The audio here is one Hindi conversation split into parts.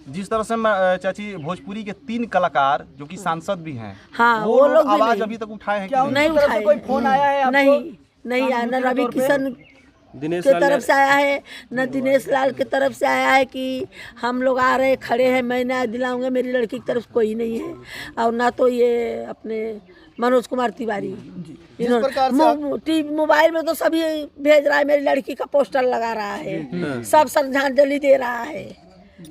जिस तरह से चाची भोजपुरी के 3 कलाकार जो कि सांसद भी हैं, हाँ, वो लोग भी आवाज नहीं। अभी तक उठाए हैं कि क्या नहीं? नहीं उठाए? कोई फोन आया है आपको? नहीं आया, न रवि किशन दिनेश के लाल तरफ से आया है, न दिनेश लाल की तरफ से आया है कि हम लोग आ रहे खड़े हैं, मैं न्याय दिलाऊंगा। मेरी लड़की की तरफ कोई नहीं है, और ना तो ये अपने मनोज कुमार तिवारी। मोबाइल में तो सभी भेज रहा है, मेरी लड़की का पोस्टर लगा रहा है, सब श्रद्धांजलि दे रहा है।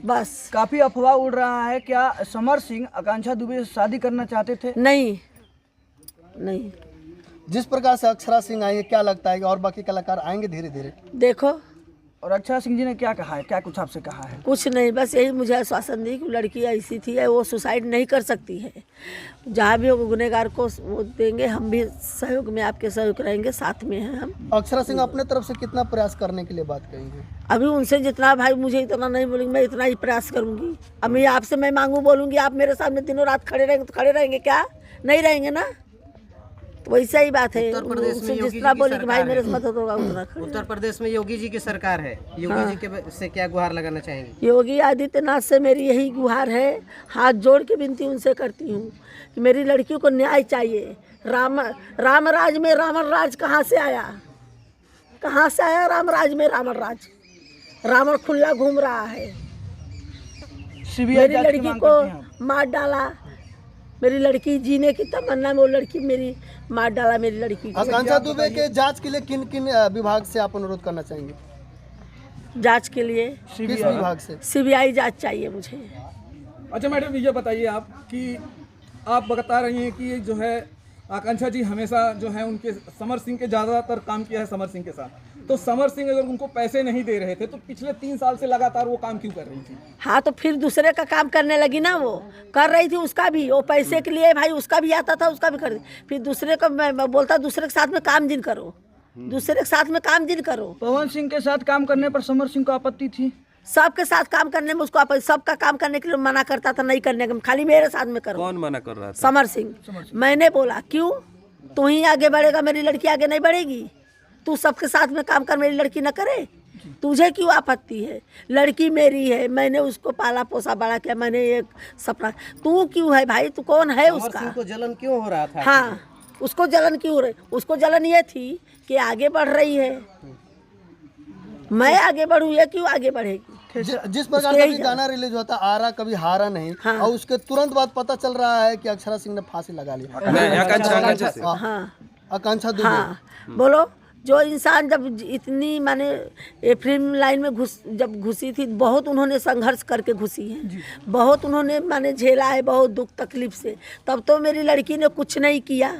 बस काफी अफवाह उड़ रहा है, क्या समर सिंह आकांक्षा दुबे से शादी करना चाहते थे? नहीं नहीं। जिस प्रकार से अक्षरा सिंह आएंगे, क्या लगता है कि और बाकी कलाकार आएंगे धीरे धीरे? देखो, और अक्षरा सिंह जी ने क्या कहा है, क्या कुछ आपसे कहा है? कुछ नहीं, बस यही मुझे आश्वासन दी कि लड़की ऐसी थी है, वो सुसाइड नहीं कर सकती है। जहाँ भी हो गुनहगार को वो देंगे, हम भी सहयोग में आपके सहयोग रहेंगे, साथ में हैं हम। अक्षरा सिंह अपने तरफ से कितना प्रयास करने के लिए बात कहेंगे? अभी उनसे जितना, भाई मुझे इतना नहीं बोलेंगे, मैं इतना ही प्रयास करूँगी। अब मैं आपसे मैं मांगू बोलूँगी, आप मेरे सामने दिनों रात खड़े रहेंगे तो खड़े रहेंगे क्या? नहीं रहेंगे ना। तो वैसा ही बात है, उनसे जितना बोले कि भाई मेरे से मदद होगा उतना। उत्तर प्रदेश में योगी जी की सरकार है, योगी जी के से क्या गुहार लगाना चाहेंगे? योगी आदित्यनाथ से मेरी यही गुहार है, हाथ जोड़ के विनती उनसे करती हूँ कि मेरी लड़की को न्याय चाहिए। राम राज में रावण राज कहाँ से आया? कहाँ से आया राम राज में रावण राज? रावण खुला घूम रहा है। मेरी लड़की को मार डाला, मेरी लड़की जीने की तमन्ना में वो लड़की मेरी मार डाला मेरी लड़की को। आकांक्षा दुबे के जांच के लिए किन किन विभाग से आप अनुरोध करना चाहेंगे? जांच के लिए किस विभाग से? सीबीआई जांच चाहिए मुझे। अच्छा मैडम, ये बताइए आप कि आप बता रही हैं कि जो है आकांक्षा जी हमेशा जो है उनके समर सिंह के ज़्यादातर काम किया है समर सिंह के साथ, तो समर सिंह अगर उनको पैसे नहीं दे रहे थे तो पिछले 3 साल से लगातार वो काम क्यों कर रही थी? हाँ, तो फिर दूसरे का काम करने लगी ना, वो कर रही थी उसका भी, वो पैसे के लिए भाई उसका भी आता था, उसका भी कर दी। फिर दूसरे का मैं बोलता दूसरे के साथ में काम जिन करो, दूसरे के साथ में काम जिन करो। पवन सिंह के साथ काम करने पर समर सिंह को आपत्ति थी? सबके साथ काम करने में उसको सबका काम करने के लिए मना करता था, नहीं करने का, खाली मेरे साथ में करो। कौन मना कर रहा था? समर सिंह। मैंने बोला क्यों, तू ही आगे बढ़ेगा, मेरी लड़की आगे नहीं बढ़ेगी? तू सबके साथ में काम कर, मेरी लड़की न करे, तुझे क्यों आपत्ति है? लड़की मेरी है, मैंने उसको पाला पोसा बड़ा किया, मैंने एक सपना, तू क्यों है भाई? तू कौन है उसका? को जलन क्यों हो रहा था? हाँ, उसको जलन क्यों हो रही? उसको जलन ये थी कि आगे बढ़ रही है, मैं आगे बढ़ूँ, ये क्यों आगे बढ़ेगी? जिस प्रकार से गाना रिलीज होता आरा कभी हारा नहीं, हाँ। और उसके तुरंत बाद पता चल रहा है कि अक्षरा सिंह ने फांसी लगा ली। आकांक्षा दुबे। हाँ, बोलो, जो इंसान जब इतनी माने फिल्म लाइन में जब घुसी थी, बहुत उन्होंने संघर्ष करके घुसी है, बहुत उन्होंने माने झेला है, बहुत दुख तकलीफ से, तब तो मेरी लड़की ने कुछ नहीं किया,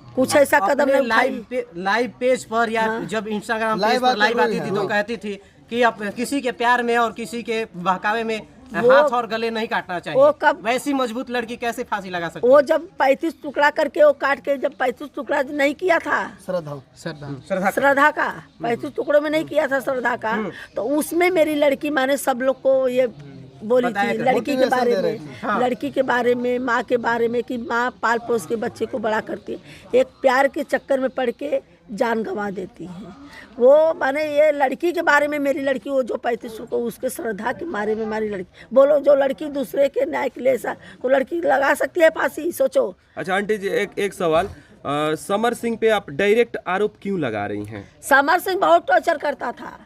कुछ ऐसा कदम नहीं उठाई। लाइव पेज पर या जब इंस्टाग्राम पेज पर लाइव आती थी तो कहती थी कि अब किसी के प्यार में और किसी के बहकावे में हाथ और गले नहीं काटना चाहिए। वो कब, वैसी मजबूत लड़की कैसे फांसी लगा सकती? वो जब 35 टुकड़ा करके वो काट के, जब 35 टुकड़ा नहीं किया था श्रद्धा का, 35 टुकड़ों में नहीं किया था श्रद्धा का, तो उसमें मेरी लड़की माने सब लोग को ये बोली थी लड़की के बारे में, लड़की के बारे में, माँ के बारे में, कि माँ पाल पोस के बच्चे को बड़ा करती है, एक प्यार के चक्कर में पड़ के जान गंवा देती है। वो माने ये लड़की के बारे में, मेरी लड़की वो जो 35 को, उसके श्रद्धा के बारे में हमारी लड़की, बोलो जो लड़की दूसरे के न्याय के लिए ऐसा तो लड़की लगा सकती है फांसी? सोचो। अच्छा आंटी जी, एक सवाल, समर सिंह पे आप डायरेक्ट आरोप क्यों लगा रही हैं? समर सिंह बहुत टॉर्चर करता था,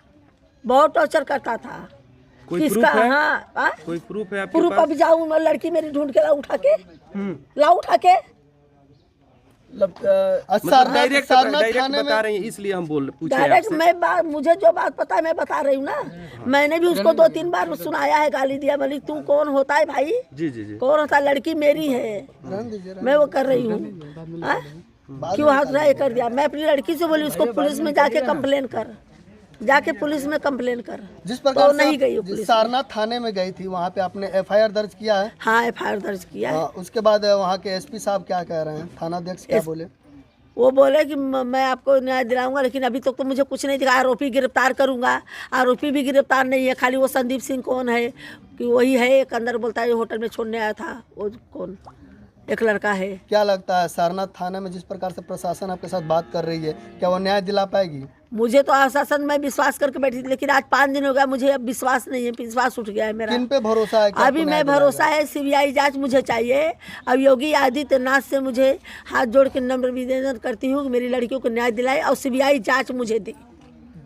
बहुत टॉर्चर करता था। कोई प्रूफ है? हाँ, कोई प्रूफ है आपके प्रूफ? पास? अभी जाऊँ मैं, लड़की मेरी ढूंढ के ला उठा के, ला उठा के। डायरेक्ट बता रही हैं, इसलिए हम पूछे डायरेक्ट मैं मुझे जो बात पता है मैं बता रही हूँ ना। मैंने भी उसको 2-3 बार सुनाया है, गाली दिया, बोली तू कौन होता है भाई? जी जी जी, कौन होता है? लड़की मेरी है, मैं वो कर रही हूँ, क्यों हाथ उठाए कर दिया? मैं अपनी लड़की से बोली उसको पुलिस में जाके कंप्लेन कर, जाके पुलिस में कंप्लेन कर। जिस प्रकार तो नहीं गई पुलिस, सारनाथ थाने में गई थी, वहाँ पे आपने एफआईआर दर्ज किया है? हाँ, एफआईआर दर्ज किया है। उसके बाद वहाँ के एसपी साहब क्या कह रहे हैं, थाना अध्यक्ष क्या बोले? वो बोले कि मैं आपको न्याय दिलाऊंगा, लेकिन अभी तक तो मुझे कुछ नहीं दिखा। आरोपी गिरफ्तार करूंगा, आरोपी भी गिरफ्तार नहीं है, खाली वो संदीप सिंह कौन है कि वही है, एक अंदर बोलता है होटल में छोड़ने आया था, वो कौन एक लड़का है। क्या लगता है सारनाथ थाना में जिस प्रकार से प्रशासन आपके साथ बात कर रही है, क्या वो न्याय दिला पाएगी? मुझे तो आश्वासन में विश्वास करके बैठी थी, लेकिन आज 5 दिन हो गया, मुझे अब विश्वास नहीं है, विश्वास उठ गया है मेरा। किन पे भरोसा है कि अभी आपको मैं न्याय भरोसा है सीबीआई जांच मुझे चाहिए। अब योगी आदित्यनाथ से मुझे हाथ जोड़ के नम्र निवेदन करती हूँ कि मेरी लड़कियों को न्याय दिलाए और सीबीआई जांच मुझे दी।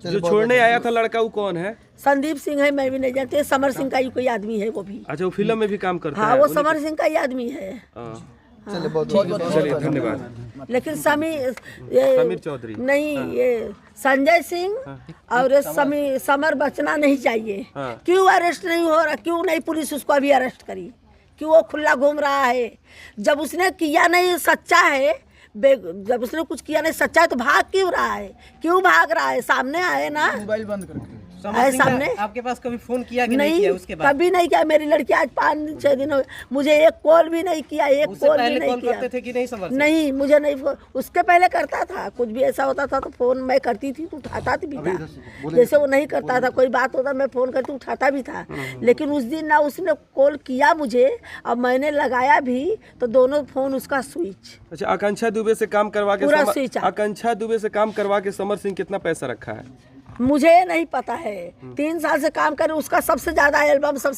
जो छोड़ने आया था लड़का वो कौन है? संदीप सिंह है, मैं भी नहीं जानती, समर सिंह का ही कोई आदमी है वो भी। अच्छा, वो फिल्म में भी काम करता हाँ, है? वो समर सिंह का ही आदमी है। हाँ। चलिए बहुत चलिए धन्यवाद। लेकिन समीर चौधरी नहीं, ये संजय सिंह और ये समर बचना नहीं चाहिए। क्यों अरेस्ट नहीं हो रहा, क्यों नहीं पुलिस उसको अभी अरेस्ट करी, क्यों वो खुला घूम रहा है? जब उसने किया नहीं सच्चा है, जब उसने कुछ किया नहीं सच्चा है तो भाग क्यों रहा है? क्यों भाग रहा है? सामने आए ना, मोबाइल बंद करके। सामने आपके पास कभी फोन किया कि नहीं किया उसके बाद? कभी नहीं किया। मेरी लड़की आज 5-6 दिन हो गए, मुझे एक कॉल भी नहीं किया, एक कॉल भी नहीं किया। करते थे कि नहीं समझ? नहीं, मुझे नहीं फोन, उसके पहले करता था। कुछ भी ऐसा होता था तो फोन मैं करती थी तो उठाता भी था। जैसे वो नहीं करता था, कोई बात होता मैं फोन करती उठाता भी था। लेकिन उस दिन ना उसने कॉल किया मुझे, अब मैंने लगाया भी तो दोनों फोन उसका स्विच। अच्छा, आकांक्षा दुबे से काम करवा के पूरा स्विच ऑफ। आकांक्षा दुबे से काम करवा के समर सिंह कितना पैसा रखा है? मुझे नहीं पता है। 3 साल से काम करे, उसका सबसे ज्यादा एल्बम सबसे